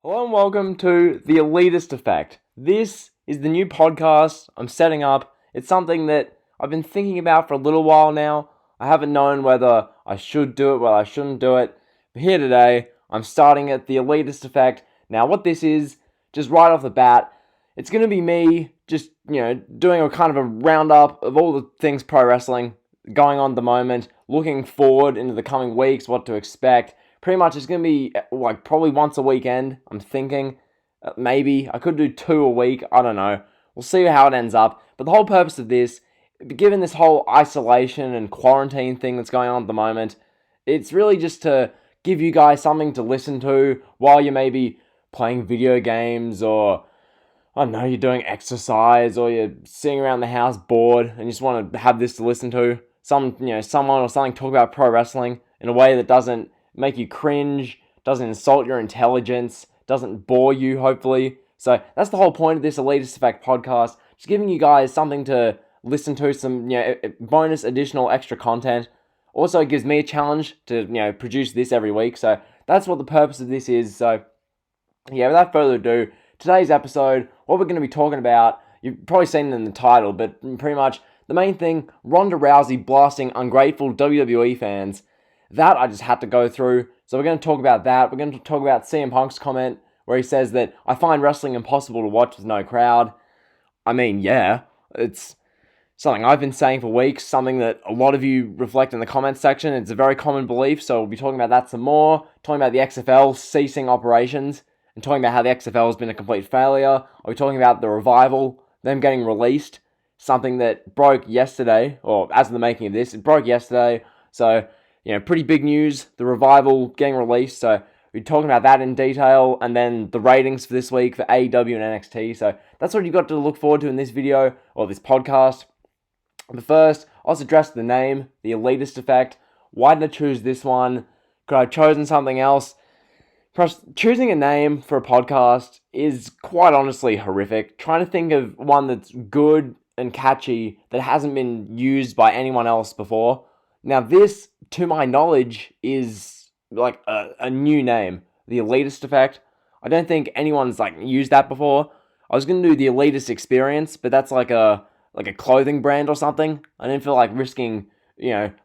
Hello and welcome to the Elitist Effect. This is the new podcast I'm setting up. It's something that I've been thinking about for a little while now. I haven't known whether I should do it, whether I shouldn't do it. But here today, I'm starting at the Elitist Effect. Now, what this is, just right off the bat, it's going to be me just, doing a kind of a roundup of all the things pro wrestling going on at the moment, looking forward into the coming weeks, what to expect. Pretty much it's going to be like probably once a weekend, I'm thinking. Maybe. I could do 2 a week, I don't know. We'll see how it ends up. But the whole purpose of this, given this whole isolation and quarantine thing that's going on at the moment, it's really just to give you guys something to listen to while you're maybe playing video games or, I don't know, you're doing exercise or you're sitting around the house bored and you just want to have this to listen to. Someone or something talk about pro wrestling in a way that doesn't make you cringe, doesn't insult your intelligence, doesn't bore you, hopefully. So that's the whole point of this Elitist Effect podcast. Just giving you guys something to listen to, some bonus, additional, extra content. Also, it gives me a challenge to produce this every week. So that's what the purpose of this is. So yeah, without further ado, today's episode, what we're going to be talking about, you've probably seen it in the title, but pretty much the main thing: Ronda Rousey blasting ungrateful WWE fans. That I just had to go through. So we're going to talk about that. We're going to talk about CM Punk's comment where he says that I find wrestling impossible to watch with no crowd. I mean, yeah, it's something I've been saying for weeks, something that a lot of you reflect in the comments section. It's a very common belief, so we'll be talking about that some more, talking about the XFL ceasing operations, and talking about how the XFL has been a complete failure. I'll be talking about the revival, them getting released, something that broke yesterday, or as of the making of this, it broke yesterday, so pretty big news, the revival getting released, so we're talking about that in detail, and then the ratings for this week for AEW and NXT, so that's what you've got to look forward to in this video, or this podcast. But first, I'll just address the name, the Elitist Effect. Why did I choose this one? Could I have chosen something else? Choosing a name for a podcast is quite honestly horrific. Trying to think of one that's good and catchy that hasn't been used by anyone else before. Now this, to my knowledge, is like a new name. The Elitist Effect. I don't think anyone's used that before. I was going to do the Elitist Experience, but that's like a clothing brand or something. I didn't feel like risking,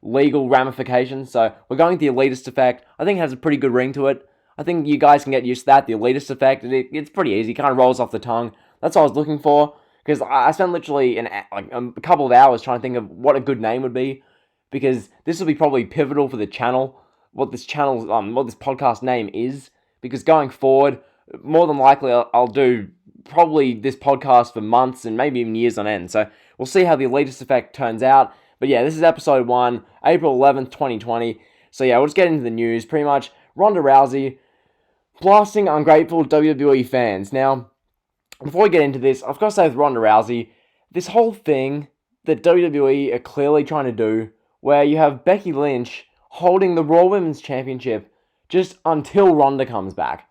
legal ramifications. So we're going with the Elitist Effect. I think it has a pretty good ring to it. I think you guys can get used to that. The Elitist Effect, it's pretty easy. It kind of rolls off the tongue. That's what I was looking for. Because I spent literally a couple of hours trying to think of what a good name would be. Because this will be probably pivotal for the channel, what this podcast name is. Because going forward, more than likely I'll do probably this podcast for months and maybe even years on end. So we'll see how the Elitist Effect turns out. But yeah, this is episode 1, April 11th, 2020. So yeah, we'll just get into the news. Pretty much, Ronda Rousey blasting ungrateful WWE fans. Now, before we get into this, I've got to say with Ronda Rousey, this whole thing that WWE are clearly trying to do, where you have Becky Lynch holding the Raw Women's Championship just until Ronda comes back.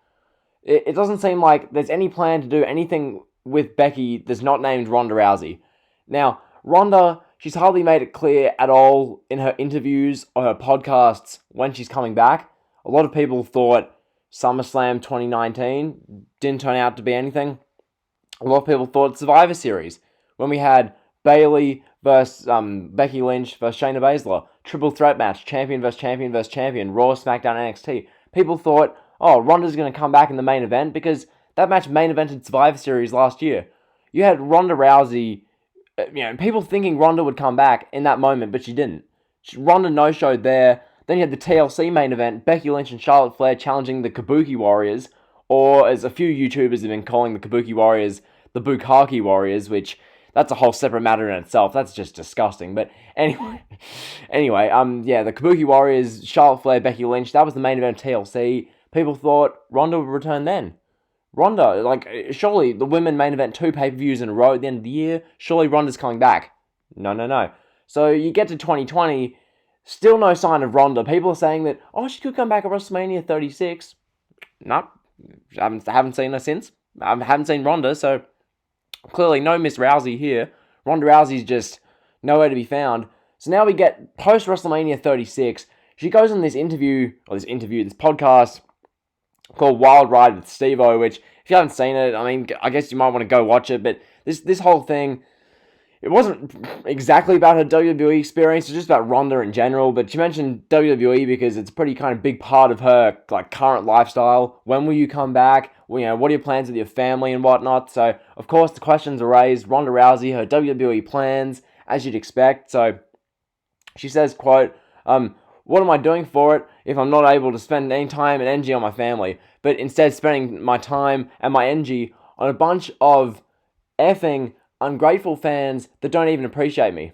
It doesn't seem like there's any plan to do anything with Becky that's not named Ronda Rousey. Now, Ronda, she's hardly made it clear at all in her interviews or her podcasts when she's coming back. A lot of people thought SummerSlam 2019 didn't turn out to be anything. A lot of people thought Survivor Series, when we had Bayley versus Becky Lynch versus Shayna Baszler, triple threat match, champion versus champion versus champion, Raw, SmackDown, NXT. People thought, oh, Ronda's going to come back in the main event because that match main evented Survivor Series last year. You had Ronda Rousey, people thinking Ronda would come back in that moment, but she didn't. Ronda no-showed there. Then you had the TLC main event, Becky Lynch and Charlotte Flair challenging the Kabuki Warriors, or as a few YouTubers have been calling the Kabuki Warriors, the Bukkake Warriors, which that's a whole separate matter in itself. That's just disgusting. But anyway, the Kabuki Warriors, Charlotte Flair, Becky Lynch, that was the main event of TLC. People thought Ronda would return then. Ronda, surely the women main event 2 pay-per-views in a row at the end of the year, surely Ronda's coming back. No. So you get to 2020, still no sign of Ronda. People are saying that, oh, she could come back at WrestleMania 36. Nope. I haven't seen her since. I haven't seen Ronda, so clearly no Miss Rousey here. Ronda Rousey's just nowhere to be found. So now we get post WrestleMania 36. She goes on this podcast, called Wild Ride with Steve-O, which, if you haven't seen it, I mean, I guess you might want to go watch it, but this whole thing, it wasn't exactly about her WWE experience, it's just about Ronda in general, but she mentioned WWE because it's a pretty kind of big part of her like current lifestyle. When will you come back? Well, what are your plans with your family and whatnot? So, of course, the questions are raised. Ronda Rousey, her WWE plans, as you'd expect. So, she says, quote, what am I doing for it if I'm not able to spend any time and energy on my family, but instead spending my time and my energy on a bunch of effing ungrateful fans that don't even appreciate me?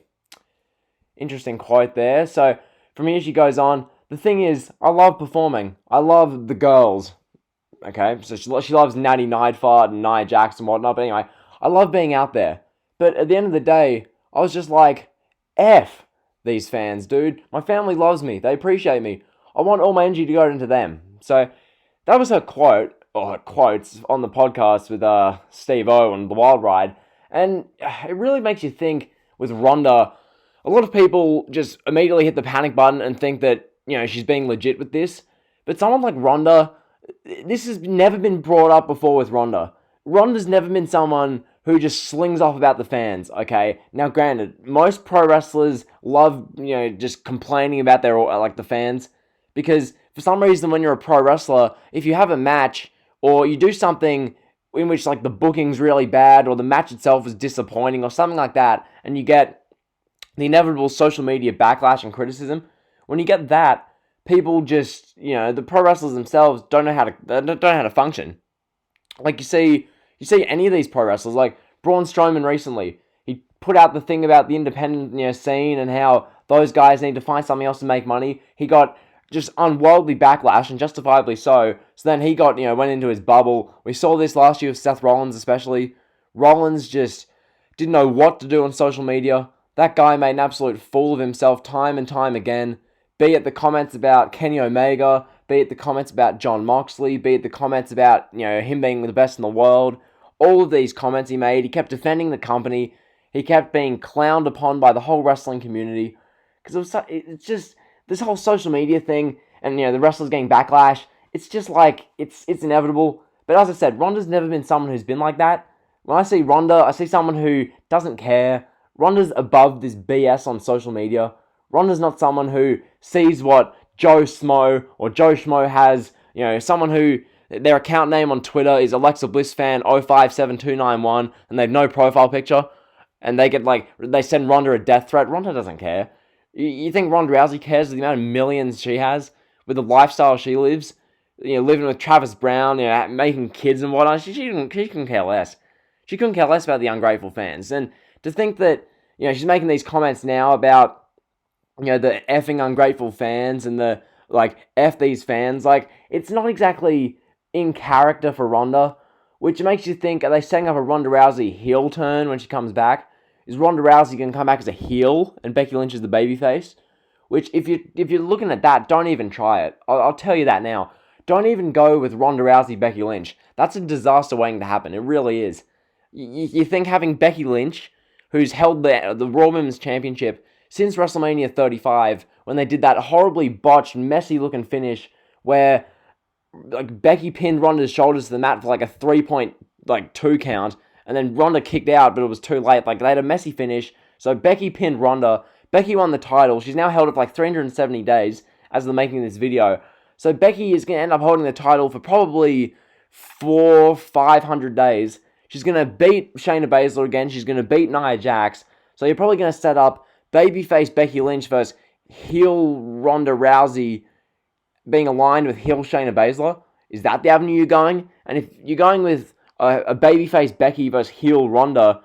Interesting quote there. So from here she goes on, the thing is, I love performing. I love the girls. Okay, so she loves Natty Neidhart and Nia Jax and whatnot, but anyway, I love being out there. But at the end of the day, I was just like, F these fans, dude. My family loves me. They appreciate me. I want all my energy to go into them. So that was her quote, or her quotes, on the podcast with Steve-O and The Wild Ride. And it really makes you think with Ronda. A lot of people just immediately hit the panic button and think that, she's being legit with this. But someone like Ronda, this has never been brought up before with Ronda. Ronda's never been someone who just slings off about the fans, okay? Now, granted, most pro wrestlers love, just complaining about the fans. Because for some reason, when you're a pro wrestler, if you have a match or you do something in which, the booking's really bad or the match itself is disappointing or something like that, and you get the inevitable social media backlash and criticism, when you get that, people just, the pro wrestlers themselves don't know how to function. Like you see any of these pro wrestlers, like Braun Strowman recently, he put out the thing about the independent, scene and how those guys need to find something else to make money. He got just unworldly backlash, and justifiably so. So then he got, went into his bubble. We saw this last year with Seth Rollins especially. Rollins just didn't know what to do on social media. That guy made an absolute fool of himself time and time again. Be it the comments about Kenny Omega, be it the comments about Jon Moxley, be it the comments about, him being the best in the world. All of these comments he made, he kept defending the company. He kept being clowned upon by the whole wrestling community. Because it's just, this whole social media thing, and, the wrestlers getting backlash, it's just it's inevitable. But as I said, Ronda's never been someone who's been like that. When I see Ronda, I see someone who doesn't care. Ronda's above this BS on social media. Ronda's not someone who sees what Joe Smo or Joe Schmo has, someone who their account name on Twitter is Alexa Bliss fan 057291 and they have no profile picture, and they get they send Ronda a death threat. Ronda doesn't care. You think Ronda Rousey cares with the amount of millions she has, with the lifestyle she lives, living with Travis Brown, making kids and whatnot? She couldn't care less. She couldn't care less about the ungrateful fans. And to think that, she's making these comments now about, the effing ungrateful fans and the, F these fans, it's not exactly in character for Ronda, which makes you think, are they setting up a Ronda Rousey heel turn when she comes back? Is Ronda Rousey going to come back as a heel and Becky Lynch is the babyface? Which, if you're looking at that, don't even try it. I'll tell you that now. Don't even go with Ronda Rousey, Becky Lynch. That's a disaster waiting to happen. It really is. You think having Becky Lynch, who's held the Raw Women's Championship since WrestleMania 35, when they did that horribly botched, messy-looking finish where Becky pinned Ronda's shoulders to the mat for a 3.2 count, and then Ronda kicked out, but it was too late. They had a messy finish, so Becky pinned Ronda. Becky won the title. She's now held it for 370 days as they're making this video. So Becky is going to end up holding the title for probably 500 days. She's going to beat Shayna Baszler again. She's going to beat Nia Jax. So you're probably going to set up babyface Becky Lynch versus heel Ronda Rousey being aligned with heel Shayna Baszler. Is that the avenue you're going? And if you're going with a babyface Becky versus heel Ronda,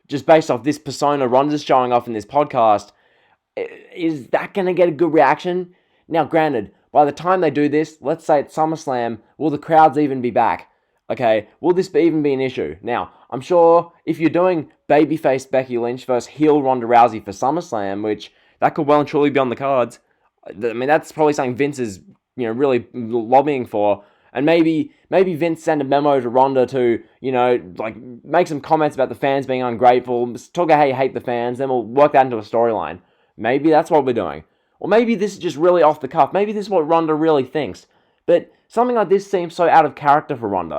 just based off this persona Ronda's showing off in this podcast, is that going to get a good reaction? Now, granted, by the time they do this, let's say at SummerSlam, will the crowds even be back? Okay, will this even be an issue? Now, I'm sure if you're doing babyface Becky Lynch versus heel Ronda Rousey for SummerSlam, which that could well and truly be on the cards, I mean, that's probably something Vince is, really lobbying for. And maybe Vince send a memo to Ronda to, make some comments about the fans being ungrateful, talk about how you hate the fans, then we'll work that into a storyline. Maybe that's what we're doing. Or maybe this is just really off the cuff. Maybe this is what Ronda really thinks. But something like this seems so out of character for Ronda.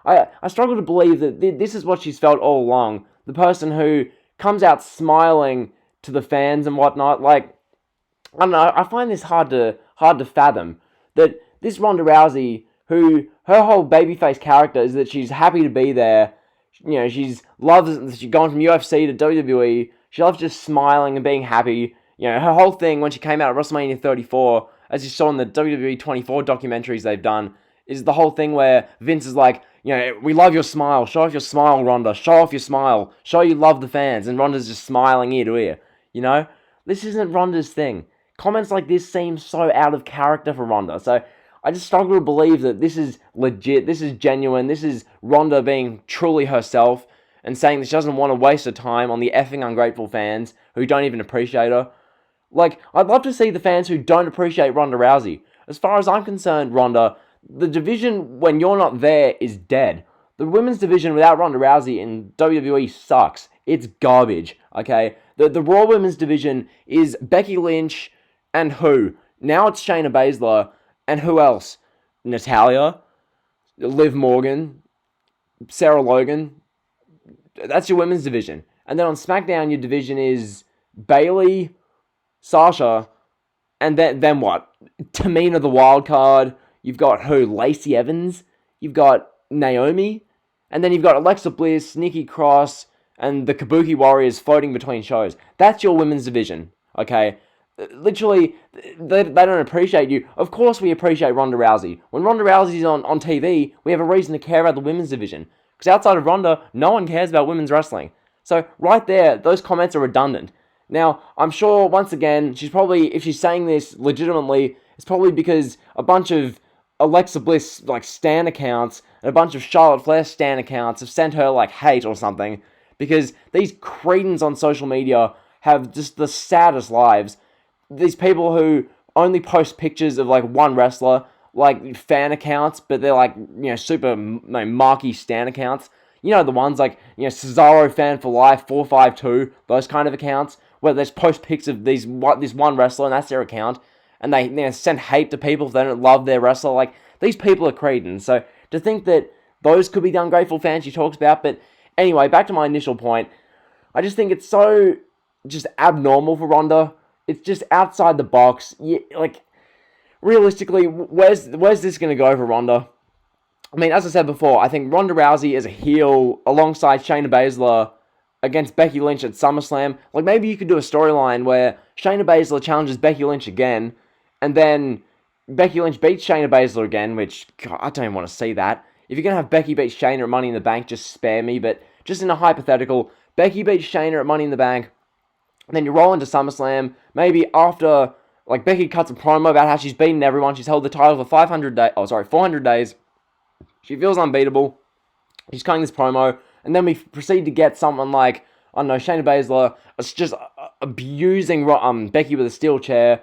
I struggle to believe that this is what she's felt all along. The person who comes out smiling to the fans and whatnot. Like, I don't know, I find this hard to fathom. That this Ronda Rousey, who her whole babyface character is that she's happy to be there. You know, she's gone from UFC to WWE. She loves just smiling and being happy. You know, her whole thing when she came out at WrestleMania 34, as you saw in the WWE 24 documentaries they've done, is the whole thing where Vince is like, you know, we love your smile. Show off your smile, Ronda. Show off your smile. Show you love the fans. And Ronda's just smiling ear to ear. You know? This isn't Ronda's thing. Comments like this seem so out of character for Ronda. So I just struggle to believe that this is legit. This is genuine. This is Ronda being truly herself and saying that she doesn't want to waste her time on the effing ungrateful fans who don't even appreciate her. Like, I'd love to see the fans who don't appreciate Ronda Rousey. As far as I'm concerned, Ronda, the division when you're not there is dead. The women's division without Ronda Rousey in WWE sucks. It's garbage, okay? The Raw women's division is Becky Lynch and who? Now it's Shayna Baszler and who else? Natalya, Liv Morgan, Sarah Logan. That's your women's division. And then on SmackDown, your division is Bayley, Sasha, and then what? Tamina the wild card. You've got who? Lacey Evans. You've got Naomi. And then you've got Alexa Bliss, Nikki Cross, and the Kabuki Warriors floating between shows. That's your women's division, okay? Literally, they don't appreciate you. Of course we appreciate Ronda Rousey. When Ronda Rousey's on TV, we have a reason to care about the women's division. Because outside of Ronda, no one cares about women's wrestling. So, right there, those comments are redundant. Now, I'm sure, once again, she's probably, if she's saying this legitimately, it's probably because a bunch of Alexa Bliss, stan accounts, and a bunch of Charlotte Flair stan accounts have sent her, hate or something. Because these cretins on social media have just the saddest lives. These people who only post pictures of, one wrestler, fan accounts, but they're, super, marquee stan accounts. You know, the ones Cesaro Fan for Life, 452, those kind of accounts, where they just post pics of this one wrestler, and that's their account, and they send hate to people if they don't love their wrestler. These people are cretins. So, to think that those could be the ungrateful fans she talks about, but anyway, back to my initial point, I just think it's so just abnormal for Ronda. It's just outside the box. Realistically, where's this going to go for Ronda? I mean, as I said before, I think Ronda Rousey as a heel alongside Shayna Baszler against Becky Lynch at SummerSlam. Maybe you could do a storyline where Shayna Baszler challenges Becky Lynch again, and then Becky Lynch beats Shayna Baszler again, which, God, I don't even want to see that. If you're going to have Becky beat Shayna at Money in the Bank, just spare me, but just in a hypothetical, Becky beats Shayna at Money in the Bank, and then you roll into SummerSlam, maybe after, Becky cuts a promo about how she's beaten everyone, she's held the title for 400 days, she feels unbeatable, she's cutting this promo, and then we proceed to get someone like, I don't know, Shayna Baszler, it's just abusing Becky with a steel chair,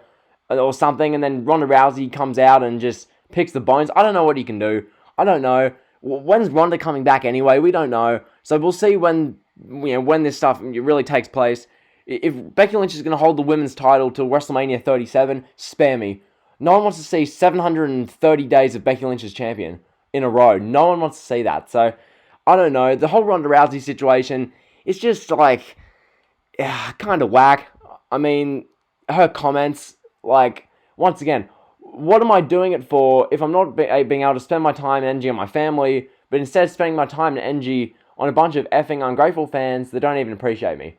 or something, and then Ronda Rousey comes out and just picks the bones. I don't know what he can do. I don't know. When's Ronda coming back anyway? We don't know. So we'll see when this stuff really takes place. If Becky Lynch is going to hold the women's title till WrestleMania 37, spare me. No one wants to see 730 days of Becky Lynch as champion in a row. No one wants to see that. So, I don't know. The whole Ronda Rousey situation is just kind of whack. I mean, her comments, once again, what am I doing it for if I'm not being able to spend my time and energy on my family, but instead spending my time and energy on a bunch of effing ungrateful fans that don't even appreciate me?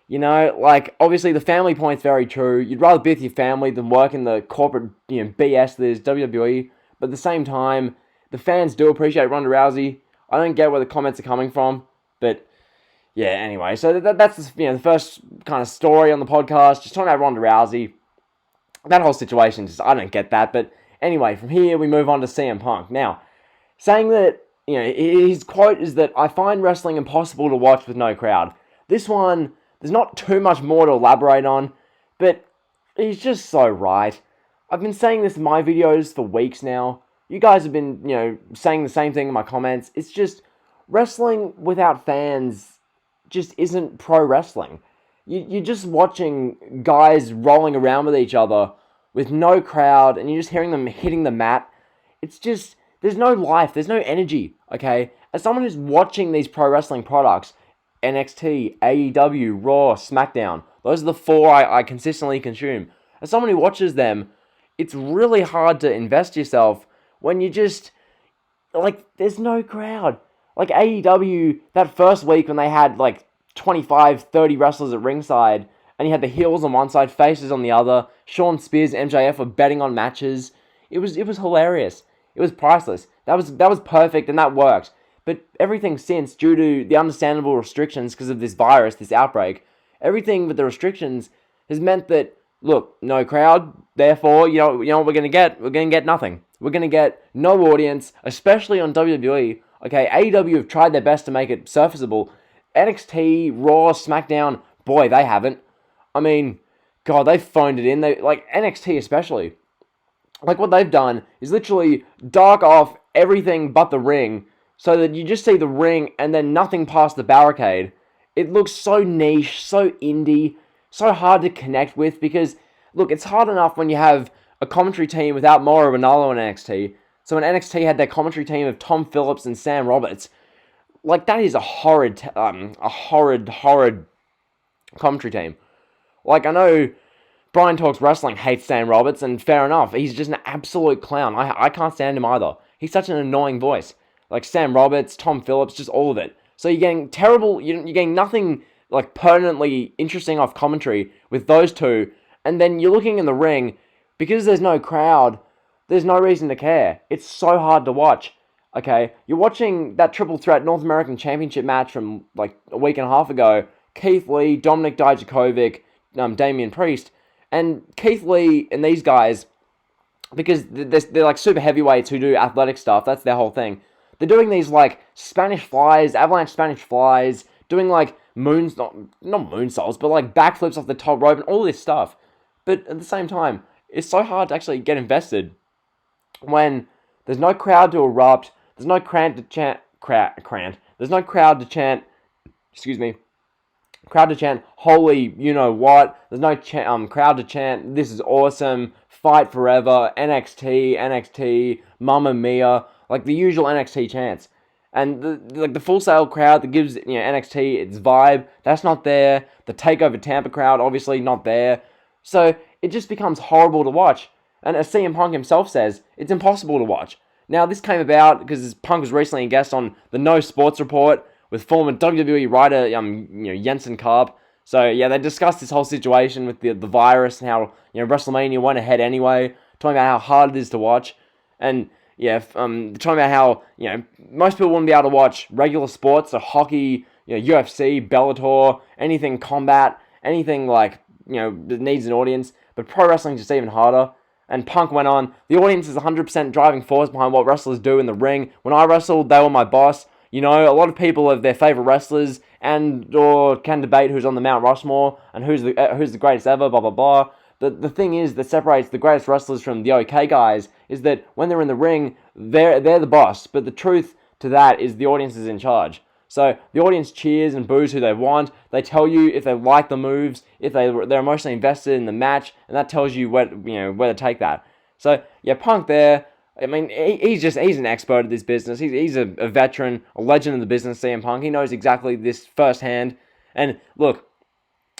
You know, obviously the family point's very true. You'd rather be with your family than work in the corporate, BS that is WWE. But at the same time, the fans do appreciate Ronda Rousey. I don't get where the comments are coming from, but yeah, anyway. So that's the first kind of story on the podcast, just talking about Ronda Rousey. That whole situation, I don't get that. But anyway, from here we move on to CM Punk. Now, saying that, his quote is that, I find wrestling impossible to watch with no crowd. This one, there's not too much more to elaborate on, but he's just so right. I've been saying this in my videos for weeks now. You guys have been, saying the same thing in my comments. It's just, wrestling without fans just isn't pro wrestling. You're just watching guys rolling around with each other with no crowd, and you're just hearing them hitting the mat. it's just, there's no life, there's no energy, okay? As someone who's watching these pro wrestling products, NXT, AEW, Raw, SmackDown, those are the four I consistently consume. As someone who watches them, it's really hard to invest yourself when you just, like, there's no crowd. Like AEW, that first week when they had like 25, 30 wrestlers at ringside, and you had the heels on one side, faces on the other, Shawn Spears, MJF were betting on matches. It was hilarious. It was priceless. That was perfect, and that worked. But everything since, due to the understandable restrictions because of this virus, this outbreak, everything with the restrictions has meant that, look, no crowd, therefore, you know what we're going to get? We're going to get nothing. We're going to get no audience, especially on WWE. Okay, AEW have tried their best to make it surfaceable. NXT, Raw, SmackDown, boy, they haven't. I mean, God, they've phoned it in. Like, NXT especially. Like, what they've done is literally dark off everything but the ring, so that you just see the ring and then nothing past the barricade. It looks so niche, so indie, so hard to connect with, because, look, it's hard enough when you have a commentary team without Mauro Ranallo in NXT. So when NXT had their commentary team of Tom Phillips and Sam Roberts, like, that is a horrid commentary team. Like, I know Brian Talks Wrestling hates Sam Roberts, and fair enough. He's just an absolute clown. I can't stand him either. He's such an annoying voice. Like Sam Roberts, Tom Phillips, just all of it. So you're getting terrible, you're getting nothing like pertinently interesting off commentary with those two, and then you're looking in the ring, because there's no crowd, there's no reason to care. It's so hard to watch. Okay, you're watching that Triple Threat North American Championship match from like a week and a half ago. Keith Lee, Dominic Dijakovic, Damian Priest, and Keith Lee and these guys, because they're like super heavyweights who do athletic stuff. That's their whole thing. They're doing these like Spanish flies, avalanche Spanish flies, doing like not moonsaults, but like backflips off the top rope and all this stuff. But at the same time, it's so hard to actually get invested when there's no crowd to erupt, there's no crowd to chant, there's no crowd to chant, holy you know what, there's no crowd to chant, this is awesome, fight forever, NXT, Mamma Mia, like the usual NXT chants. And the Full Sail crowd that gives NXT its vibe, that's not there. The TakeOver Tampa crowd, obviously not there. So it just becomes horrible to watch. And as CM Punk himself says, it's impossible to watch. Now this came about because Punk was recently a guest on the No Sports Report with former WWE writer Jensen Karp. So yeah, they discussed this whole situation with the virus and how WrestleMania went ahead anyway, talking about how hard it is to watch. And yeah, talking about how most people wouldn't be able to watch regular sports, so hockey, UFC, Bellator, anything combat, anything like that needs an audience. But pro wrestling is just even harder. And Punk went on, the audience is 100% driving force behind what wrestlers do in the ring. When I wrestled, they were my boss. A lot of people have their favorite wrestlers and or can debate who's on the Mount Rushmore and who's the greatest ever. Blah blah blah. The thing is that separates the greatest wrestlers from the OK guys is that when they're in the ring, they're the boss. But the truth to that is the audience is in charge. So the audience cheers and boos who they want. They tell you if they like the moves, if they're emotionally invested in the match, and that tells you where to take that. So yeah, Punk there. I mean, he's an expert at this business. He's a veteran, a legend in the business. CM Punk. He knows exactly this firsthand. And look,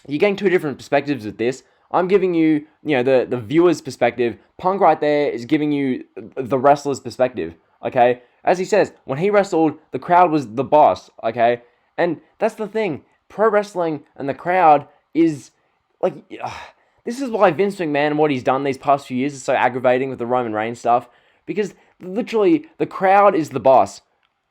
you're getting two different perspectives with this. I'm giving you, the viewer's perspective. Punk right there is giving you the wrestler's perspective, okay? As he says, when he wrestled, the crowd was the boss, okay? And that's the thing. Pro wrestling and the crowd is, like, this is why Vince McMahon and what he's done these past few years is so aggravating with the Roman Reigns stuff. Because, literally, the crowd is the boss,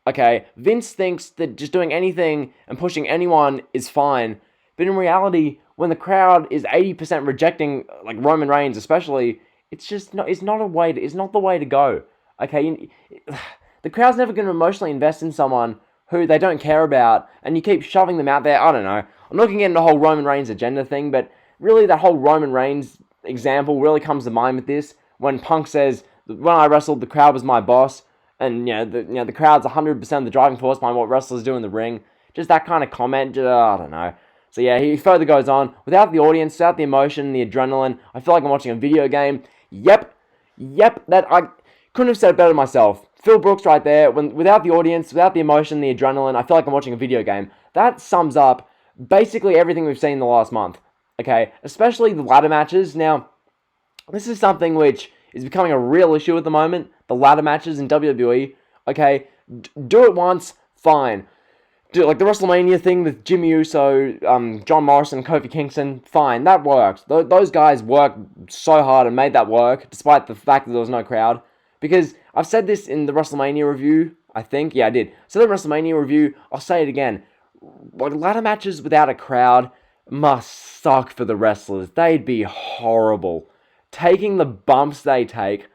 okay? Vince thinks that just doing anything and pushing anyone is fine. But in reality, when the crowd is 80% rejecting, like Roman Reigns especially, it's not the way to go. Okay, the crowd's never going to emotionally invest in someone who they don't care about, and you keep shoving them out there. I don't know. I'm not going to get into the whole Roman Reigns agenda thing, but really that whole Roman Reigns example really comes to mind with this. When Punk says, "When I wrestled, the crowd was my boss," and the crowd's 100% the driving force behind what wrestlers do in the ring. Just that kind of comment. I don't know. So yeah, he further goes on, without the audience, without the emotion, the adrenaline, I feel like I'm watching a video game. Yep, couldn't have said it better myself. Phil Brooks right there, without the audience, without the emotion, the adrenaline, I feel like I'm watching a video game. That sums up basically everything we've seen in the last month. Okay, especially the ladder matches. Now, this is something which is becoming a real issue at the moment. The ladder matches in WWE. Okay, do it once, fine. Do like the WrestleMania thing with Jimmy Uso, John Morrison, Kofi Kingston, fine, that worked. Those guys worked so hard and made that work, despite the fact that there was no crowd. Because I've said this in the WrestleMania review, I think. Yeah, I did. So the WrestleMania review, I'll say it again. Like, ladder matches without a crowd must suck for the wrestlers. They'd be horrible. Taking the bumps they take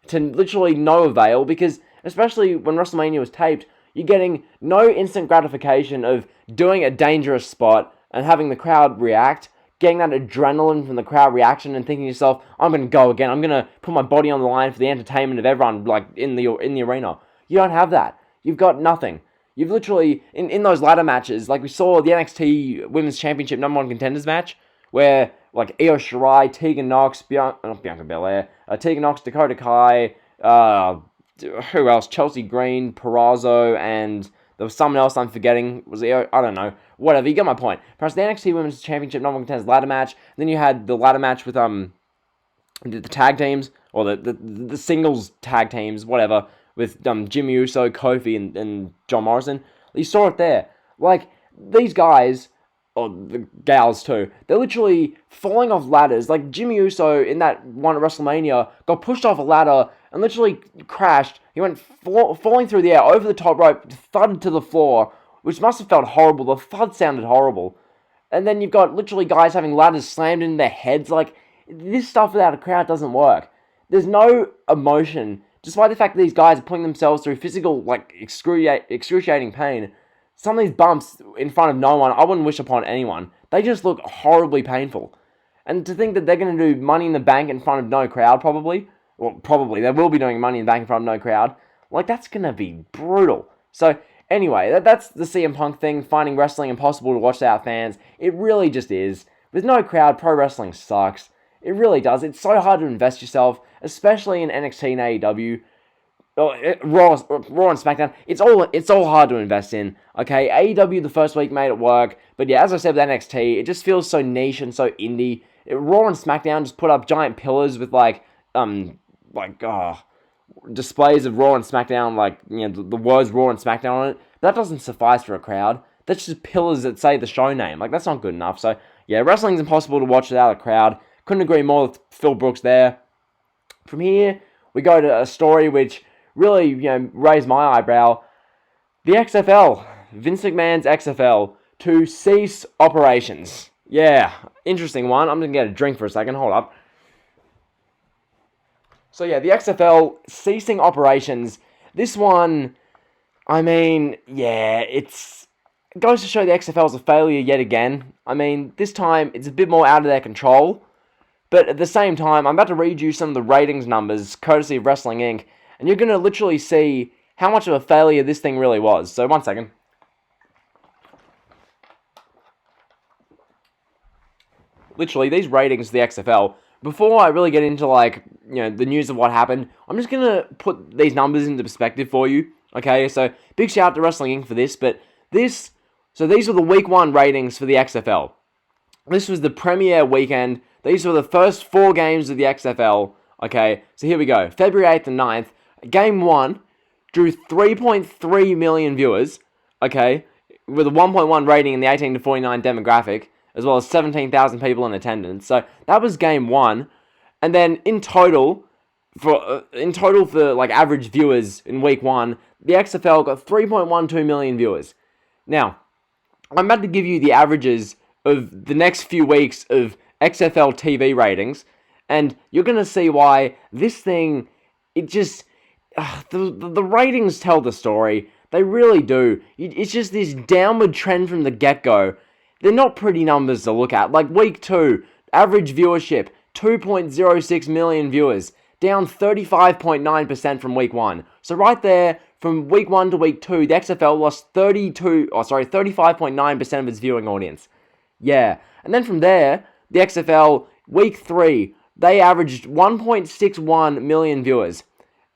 to literally no avail, because especially when WrestleMania was taped, you're getting no instant gratification of doing a dangerous spot and having the crowd react, getting that adrenaline from the crowd reaction and thinking to yourself, I'm going to go again, I'm going to put my body on the line for the entertainment of everyone like in the arena. You don't have that. You've got nothing. You've literally, in those ladder matches, like we saw the NXT Women's Championship number 1 contenders match, where like Io Shirai, Tegan Nox, not Bianca Belair, Tegan Nox, Dakota Kai, who else? Chelsea Green, Purrazzo, and there was someone else I'm forgetting. Was it? I don't know. Whatever, you get my point. Perhaps the NXT Women's Championship number 1 contenders ladder match. Then you had the ladder match with the tag teams, or the singles tag teams, whatever, with Jimmy Uso, Kofi, and John Morrison. You saw it there. Like, these guys, or the gals too, they're literally falling off ladders. Like, Jimmy Uso in that one at WrestleMania got pushed off a ladder and literally crashed. He went falling through the air over the top rope, thudded to the floor, which must have felt horrible. The thud sounded horrible. And then you've got literally guys having ladders slammed into their heads. Like, this stuff without a crowd doesn't work. There's no emotion. Despite the fact that these guys are putting themselves through physical, like, excruciating pain, some of these bumps in front of no one, I wouldn't wish upon anyone. They just look horribly painful. And to think that they're going to do Money in the Bank in front of no crowd, probably, they will be doing Money in the Bank in front of no crowd, like, that's going to be brutal. So, anyway, that's the CM Punk thing, finding wrestling impossible to watch without fans. It really just is. With no crowd, pro wrestling sucks. It really does. It's so hard to invest yourself, especially in NXT and AEW. Raw and SmackDown. It's all hard to invest in. Okay, AEW the first week made it work, but yeah, as I said with NXT, it just feels so niche and so indie. Raw and SmackDown just put up giant pillars with displays of Raw and SmackDown, like, you know, the words Raw and SmackDown on it. But that doesn't suffice for a crowd. That's just pillars that say the show name. Like, that's not good enough. So yeah, wrestling's impossible to watch without a crowd. Couldn't agree more with Phil Brooks there. From here, we go to a story which really, raised my eyebrow. The XFL, Vince McMahon's XFL, to cease operations. Yeah, interesting one. I'm going to get a drink for a second. Hold up. So yeah, the XFL ceasing operations. This one, I mean, yeah, it goes to show the XFL's a failure yet again. I mean, this time it's a bit more out of their control. But at the same time, I'm about to read you some of the ratings numbers, courtesy of Wrestling Inc., and you're going to literally see how much of a failure this thing really was. So, one second. Literally, these ratings of the XFL, before I really get into, the news of what happened, I'm just going to put these numbers into perspective for you. Okay, so big shout out to Wrestling Inc. for this, but these were the week 1 ratings for the XFL. This was the premiere weekend. These were the first 4 games of the XFL. Okay, so here we go. February 8th and 9th. Game 1 drew 3.3 million viewers. Okay, with a 1.1 rating in the 18 to 49 demographic, as well as 17,000 people in attendance. So that was game 1. And then in total for average viewers in week 1, the XFL got 3.12 million viewers. Now, I'm about to give you the averages of the next few weeks of XFL TV ratings, and you're going to see why this thing, it just, the ratings tell the story. They really do. It's just this downward trend from the get-go. They're not pretty numbers to look at. Like week 2, average viewership, 2.06 million viewers, down 35.9% from week 1. So right there, from week 1 to week 2, the XFL lost 35.9% of its viewing audience. Yeah. And then from there, the XFL, week 3, they averaged 1.61 million viewers.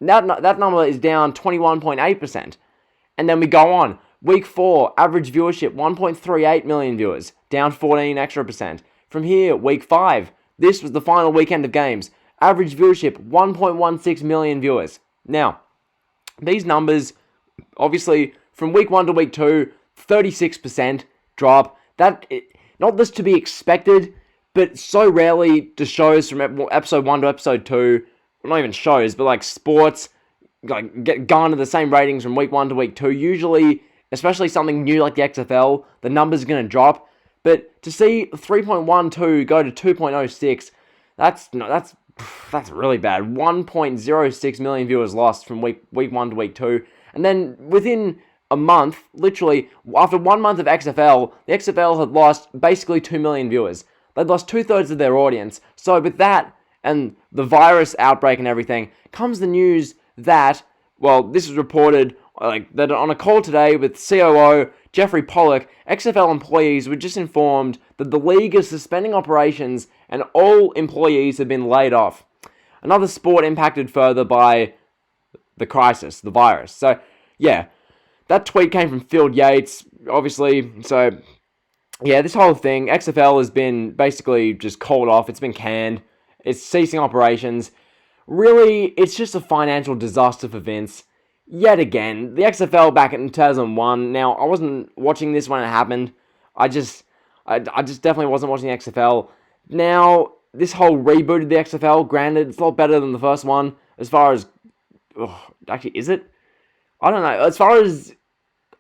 That number is down 21.8%. And then we go on. Week 4, average viewership, 1.38 million viewers, down 14 extra percent. From here, week 5, this was the final weekend of games. Average viewership, 1.16 million viewers. Now, these numbers, obviously, from week 1 to week 2, 36% drop. That, not this to be expected, but so rarely do shows from episode 1 to episode 2, not even shows, but like sports, like get garner the same ratings from week 1 to week 2. Usually, especially something new like the XFL, the numbers are going to drop. But to see 3.12 go to 2.06, that's really bad. 1.06 million viewers lost from week 1 to week 2. And then within a month, literally, after 1 month of XFL, the XFL had lost basically 2 million viewers. They'd lost 2/3 of their audience. So with that and the virus outbreak and everything, comes the news that, well, this was reported that on a call today with COO Jeffrey Pollock, XFL employees were just informed that the league is suspending operations and all employees have been laid off. Another sport impacted further by the crisis, the virus. So, yeah, that tweet came from Phil Yates, obviously. So, yeah, this whole thing, XFL has been basically just called off. It's been canned. It's ceasing operations. Really, it's just a financial disaster for Vince. Yet again, the XFL back in 2001. Now, I wasn't watching this when it happened. I just definitely wasn't watching the XFL. Now, this whole reboot of the XFL, granted, it's a lot better than the first one. As far as, actually, is it? I don't know. As far as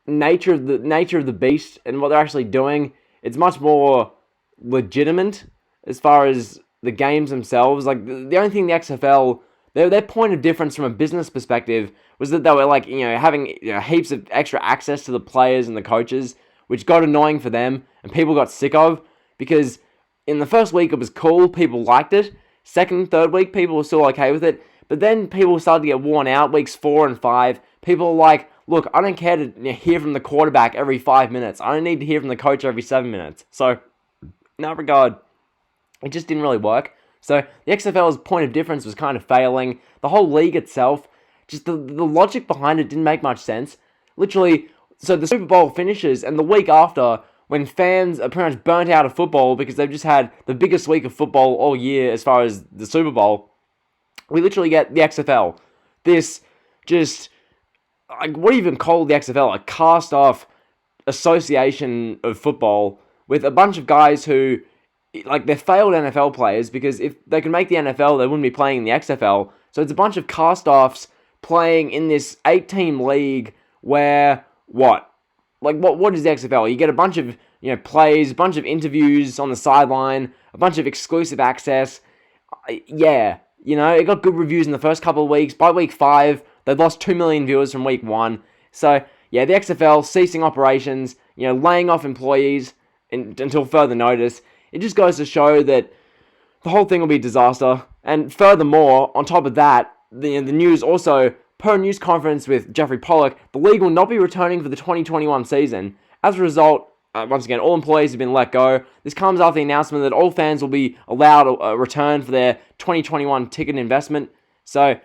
nature of the beast and what they're actually doing, it's much more legitimate as far as the games themselves. Like, the only thing the XFL, their point of difference from a business perspective was that they were having heaps of extra access to the players and the coaches, which got annoying for them and people got sick of, because in the first week it was cool, people liked it. Second, third week, people were still okay with it. But then people started to get worn out, weeks 4 and 5. People are like, look, I don't care to hear from the quarterback every 5 minutes. I don't need to hear from the coach every 7 minutes. So, in that regard, it just didn't really work. So, the XFL's point of difference was kind of failing. The whole league itself, just the logic behind it didn't make much sense. Literally, so the Super Bowl finishes, and the week after, when fans are pretty much burnt out of football because they've just had the biggest week of football all year as far as the Super Bowl, we literally get the XFL. This just, what do you even call the XFL? A cast-off association of football with a bunch of guys who, they're failed NFL players, because if they could make the NFL, they wouldn't be playing in the XFL. So it's a bunch of cast-offs playing in this 8-team league where, what is the XFL? You get a bunch of, plays, a bunch of interviews on the sideline, a bunch of exclusive access. Yeah, it got good reviews in the first couple of weeks. By week 5, they've lost 2 million viewers from week 1. So, yeah, the XFL ceasing operations, laying off employees until further notice. It just goes to show that the whole thing will be a disaster. And furthermore, on top of that, the news also, per news conference with Jeffrey Pollock, the league will not be returning for the 2021 season. As a result, once again, all employees have been let go. This comes after the announcement that all fans will be allowed a return for their 2021 ticket investment. So,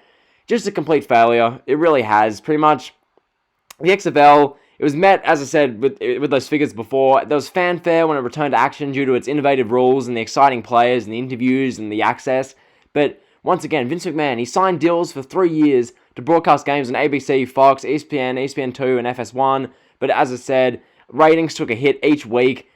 just a complete failure. It really has. Pretty much, the XFL, it was met, as I said, with those figures before. There was fanfare when it returned to action due to its innovative rules and the exciting players and the interviews and the access. But once again, Vince McMahon, he signed deals for 3 years to broadcast games on ABC, Fox, ESPN, ESPN2, and FS1. But as I said, ratings took a hit each week,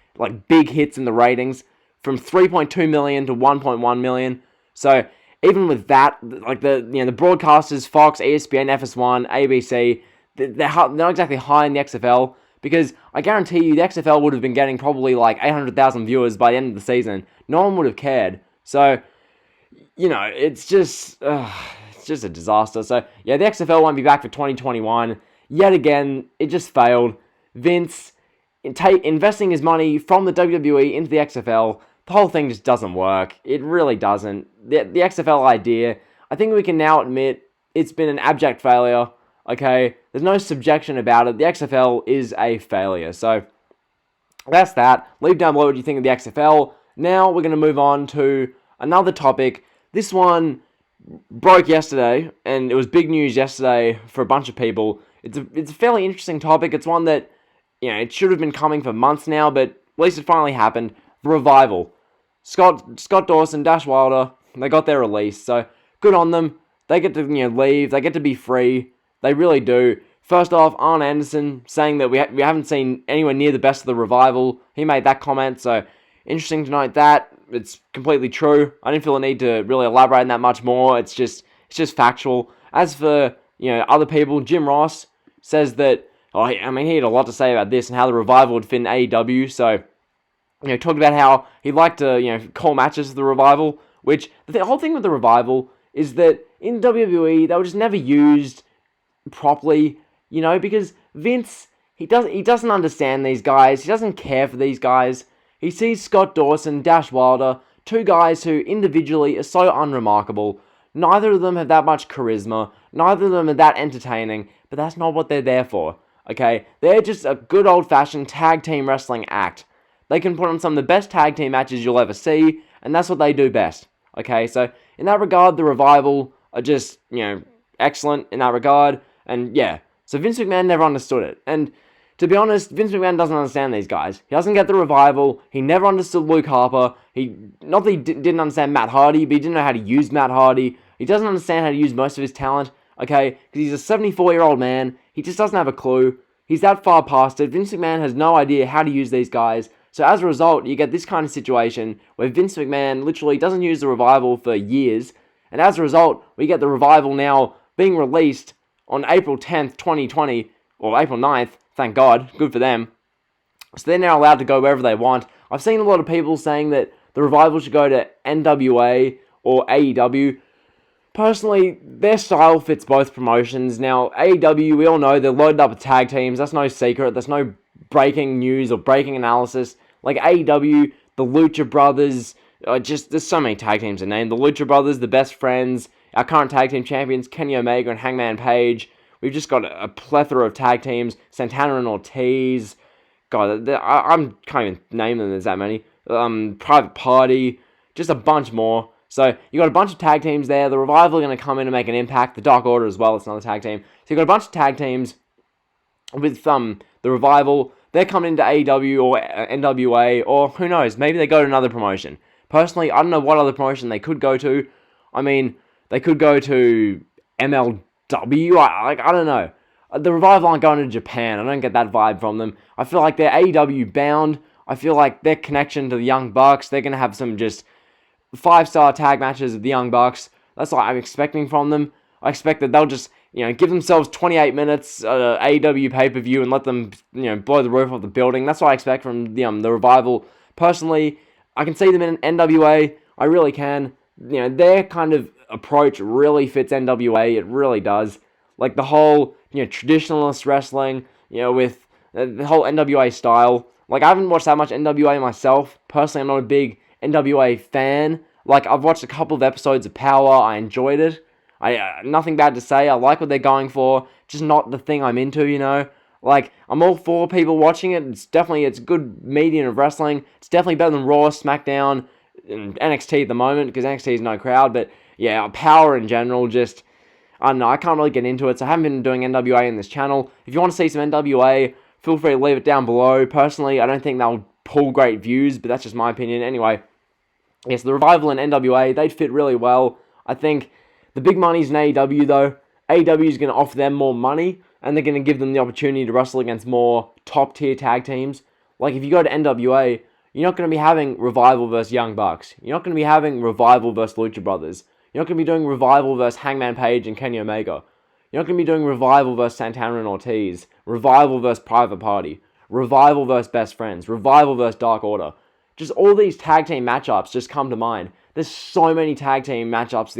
big hits in the ratings, from 3.2 million to 1.1 million. So even with that, the broadcasters, Fox, ESPN, FS1, ABC, they're not exactly high in the XFL, because I guarantee you the XFL would have been getting probably 800,000 viewers by the end of the season. No one would have cared. So, it's just a disaster. So, yeah, the XFL won't be back for 2021. Yet again, it just failed. Vince investing his money from the WWE into the XFL, the whole thing just doesn't work. It really doesn't. The XFL idea, I think we can now admit it's been an abject failure. Okay, there's no subjection about it. The XFL is a failure. So, that's that. Leave down below what you think of the XFL. Now, we're going to move on to another topic. This one, broke yesterday, and it was big news yesterday for a bunch of people. It's a fairly interesting topic. It's one that, it should have been coming for months now, but at least it finally happened. The revival. Scott Dawson, Dash Wilder, they got their release, so good on them. They get to leave. They get to be free. They really do. First off, Arn Anderson saying that we haven't seen anywhere near the best of the revival. He made that comment, so interesting to note that. It's completely true. I didn't feel the need to really elaborate on that much more. It's just factual. As for other people, Jim Ross says that he had a lot to say about this and how the revival would fit in AEW. So talked about how he'd like to call matches for the revival. Which the whole thing with the revival is that in WWE they were just never used properly. Because Vince he doesn't understand these guys. He doesn't care for these guys. He sees Scott Dawson, Dash Wilder, two guys who individually are so unremarkable. Neither of them have that much charisma. Neither of them are that entertaining. But that's not what they're there for. Okay? They're just a good old-fashioned tag team wrestling act. They can put on some of the best tag team matches you'll ever see. And that's what they do best. Okay? So, in that regard, the Revival are just, excellent in that regard. And, yeah. So, Vince McMahon never understood it. And to be honest, Vince McMahon doesn't understand these guys. He doesn't get the Revival. He never understood Luke Harper. Not that he didn't understand Matt Hardy, but he didn't know how to use Matt Hardy. He doesn't understand how to use most of his talent, okay? Because he's a 74-year-old man. He just doesn't have a clue. He's that far past it. Vince McMahon has no idea how to use these guys. So as a result, you get this kind of situation where Vince McMahon literally doesn't use the Revival for years. And as a result, we get the Revival now being released on April 10th, 2020, or April 9th, thank God, good for them. So they're now allowed to go wherever they want. I've seen a lot of people saying that the Revival should go to NWA or AEW. Personally, their style fits both promotions. Now, AEW, we all know they're loaded up with tag teams. That's no secret. There's no breaking news or breaking analysis. Like AEW, the Lucha Brothers, there's so many tag teams to name. The Lucha Brothers, the Best Friends, our current tag team champions, Kenny Omega and Hangman Page. We've just got a plethora of tag teams. Santana and Ortiz. God, I can't even name them. There's that many. Private Party. Just a bunch more. So, you got a bunch of tag teams there. The Revival are going to come in and make an impact. The Dark Order as well. It's another tag team. So, you got a bunch of tag teams with the Revival. They're coming into AEW or NWA. Or, who knows, maybe they go to another promotion. Personally, I don't know what other promotion they could go to. I mean, they could go to MLW. I don't know. The Revival aren't going to Japan. I don't get that vibe from them. I feel like they're AEW bound. I feel like their connection to the Young Bucks, they're going to have some just 5-star tag matches with the Young Bucks. That's what I'm expecting from them. I expect that they'll just, give themselves 28 minutes AEW pay-per-view and let them, blow the roof off the building. That's what I expect from the Revival. Personally, I can see them in NWA. I really can. Their kind of approach really fits NWA. It really does. Like the whole, traditionalist wrestling, with the whole NWA style. Like, I haven't watched that much NWA myself. Personally, I'm not a big NWA fan. Like, I've watched a couple of episodes of Power. I enjoyed it. Nothing bad to say. I like what they're going for. Just not the thing I'm into, Like, I'm all for people watching it. It's good medium of wrestling. It's definitely better than Raw, SmackDown, and NXT at the moment, because NXT is no crowd. But, yeah, Power in general, just, I don't know, I can't really get into it, so I haven't been doing NWA in this channel. If you want to see some NWA, feel free to leave it down below. Personally, I don't think they'll pull great views, but that's just my opinion. Anyway, yes, the Revival and NWA, they'd fit really well. I think the big money's in AEW, though. AEW is going to offer them more money, and they're going to give them the opportunity to wrestle against more top-tier tag teams. Like, if you go to NWA, you're not going to be having Revival versus Young Bucks. You're not going to be having Revival versus Lucha Brothers. You're not going to be doing Revival versus Hangman Page and Kenny Omega. You're not going to be doing Revival versus Santana and Ortiz. Revival versus Private Party. Revival versus Best Friends. Revival versus Dark Order. Just all these tag team matchups just come to mind. There's so many tag team matchups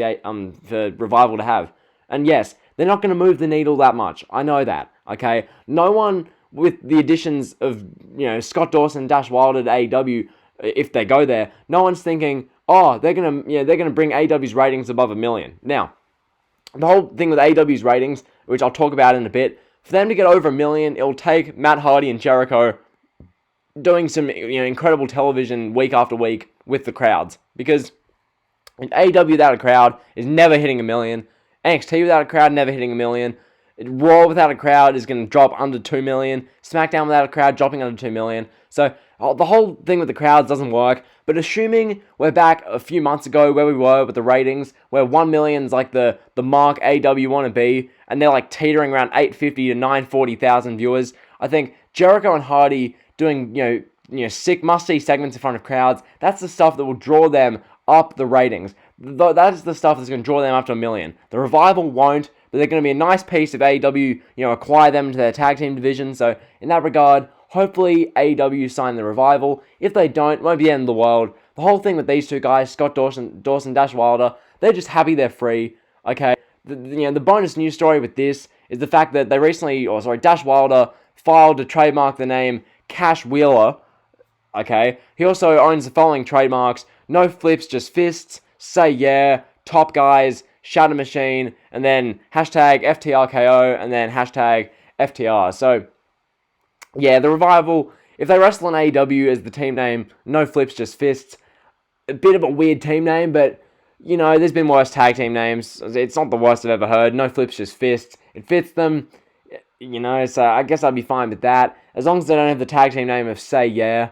for Revival to have. And yes, they're not going to move the needle that much. I know that, okay? No one, with the additions of, Scott Dawson, Dash Wilder to AEW, if they go there, no one's thinking, oh, they're going to bring AEW's ratings above 1 million. Now, the whole thing with AEW's ratings, which I'll talk about in a bit, for them to get over 1 million, it'll take Matt Hardy and Jericho doing some incredible television week after week with the crowds. Because And AEW without a crowd is never hitting a million. NXT without a crowd, never hitting a million. Raw without a crowd is going to drop under 2 million. SmackDown without a crowd, dropping under 2 million. So the whole thing with the crowds doesn't work. But assuming we're back a few months ago where we were with the ratings, where 1 million is like the mark AEW want to be, and they're like teetering around 850 to 940,000 viewers, I think Jericho and Hardy doing, sick must-see segments in front of crowds, that's the stuff that will draw them up the ratings. That is the stuff that's going to draw them up to 1 million. The Revival won't, but they're going to be a nice piece if AEW, acquire them into their tag team division. So in that regard, hopefully AEW sign the Revival. If they don't, it won't be the end of the world. The whole thing with these two guys, Scott Dawson, Dash Wilder, they're just happy they're free. Okay, the bonus news story with this is the fact that they recently, Dash Wilder filed to trademark the name Cash Wheeler. Okay, he also owns the following trademarks: No Flips, Just Fists, Say Yeah, Top Guys, Shadow Machine, and then hashtag FTRKO, and then hashtag FTR. So, yeah, the Revival, if they wrestle on AEW as the team name, No Flips, Just Fists, a bit of a weird team name, but, there's been worse tag team names. It's not the worst I've ever heard. No Flips, Just Fists. It fits them, so I guess I'd be fine with that. As long as they don't have the tag team name of Say Yeah.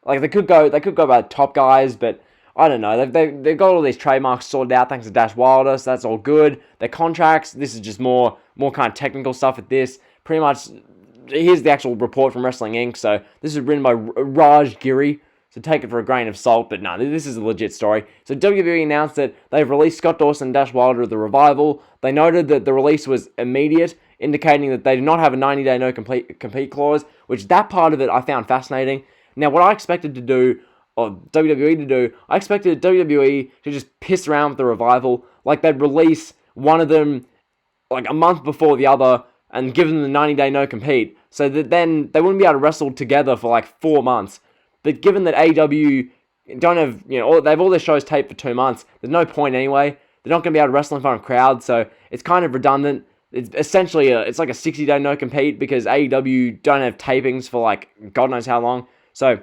Like, they could go by Top Guys, but I don't know. They've got all these trademarks sorted out thanks to Dash Wilder, so that's all good. Their contracts, this is just more kind of technical stuff with this. Pretty much, here's the actual report from Wrestling Inc. So this is written by Raj Giri, so take it for a grain of salt, but no, this is a legit story. So WWE announced that they've released Scott Dawson and Dash Wilder of the Revival. They noted that the release was immediate, indicating that they did not have a 90-day no compete clause, which that part of it I found fascinating. Now, what I expected to do, or WWE to do, I expected WWE to just piss around with the Revival. Like, they'd release one of them, like, a month before the other, and give them the 90-day no-compete, so that then they wouldn't be able to wrestle together for, 4 months. But given that AEW don't have, they have all their shows taped for 2 months, there's no point anyway. They're not going to be able to wrestle in front of crowds, so it's kind of redundant. It's essentially, it's like a 60-day no-compete, because AEW don't have tapings for, God knows how long. So,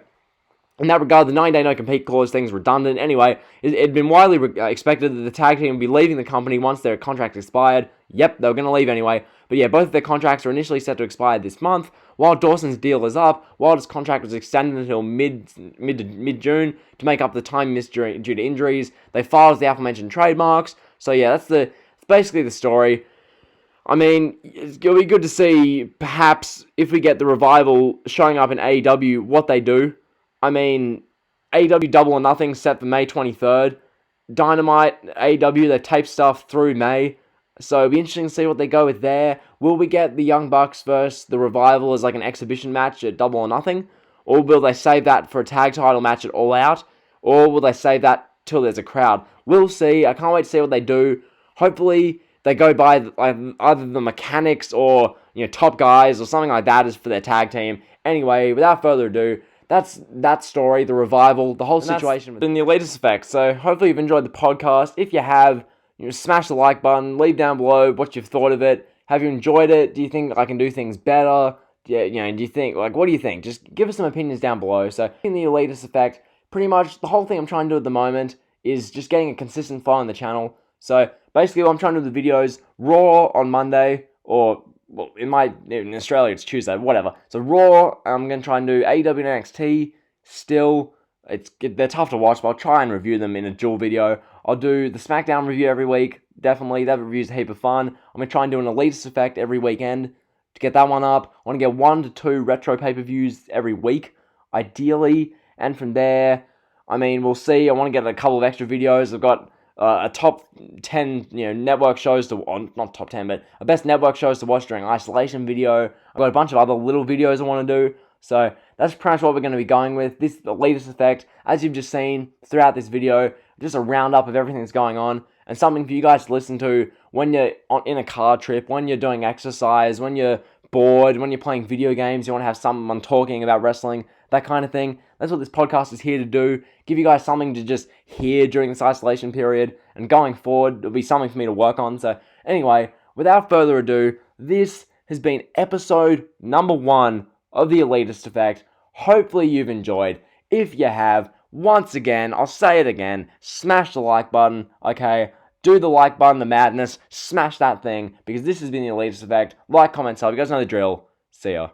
in that regard, the 9-day no-compete clause thing's redundant. Anyway, it had been widely expected that the tag team would be leaving the company once their contract expired. Yep, they were going to leave anyway. But yeah, both of their contracts were initially set to expire this month. While Dawson's deal is up, Wilder's contract was extended until mid-June to make up the time missed due to injuries. They filed the aforementioned trademarks. So yeah, that's basically the story. I mean, it's going to be good to see, perhaps, if we get the Revival showing up in AEW, what they do. I mean, AEW Double or Nothing set for May 23rd. Dynamite, AEW, they tape stuff through May. So it'll be interesting to see what they go with there. Will we get the Young Bucks versus the Revival as an exhibition match at Double or Nothing? Or will they save that for a tag title match at All Out? Or will they save that till there's a crowd? We'll see. I can't wait to see what they do. Hopefully they go by either the Mechanics or Top Guys or something like that as for their tag team. Anyway, without further ado, that's that story, the Revival, the whole situation within the Elitist Effect. So hopefully you've enjoyed the podcast. If you have, smash the like button, leave down below what you've thought of it. Have you enjoyed it? Do you think I can do things better? Yeah, do you think, what do you think? Just give us some opinions down below. So in the Elitist Effect, pretty much the whole thing I'm trying to do at the moment is just getting a consistent follow on the channel. So basically what I'm trying to do the videos, Raw on Monday, or well, in Australia it's Tuesday, whatever. So Raw, I'm going to try and do AEW and NXT still. They're tough to watch, but I'll try and review them in a dual video. I'll do the SmackDown review every week, definitely. That review's a heap of fun. I'm going to try and do an Elitist Effect every weekend to get that one up. I want to get 1 to 2 retro pay-per-views every week, ideally. And from there, I mean, we'll see. I want to get a couple of extra videos. I've got a top 10, network shows to, not top 10, but a best network shows to watch during isolation video. I've got a bunch of other little videos I want to do. So that's pretty much what we're going to be going with. This Elitist Effect, as you've just seen throughout this video, just a roundup of everything that's going on, and something for you guys to listen to when you're in a car trip, when you're doing exercise, when you're bored, when you're playing video games, you want to have someone talking about wrestling, that kind of thing. That's what this podcast is here to do. Give you guys something to just hear during this isolation period, and going forward, it'll be something for me to work on. So anyway, without further ado, this has been episode number 1 of the Elitist Effect. Hopefully you've enjoyed. If you have, once again, I'll say it again, smash the like button, okay? Do the like button, the madness, smash that thing, because this has been the Elitist Effect. Like, comment, sub, you guys know the drill. See ya.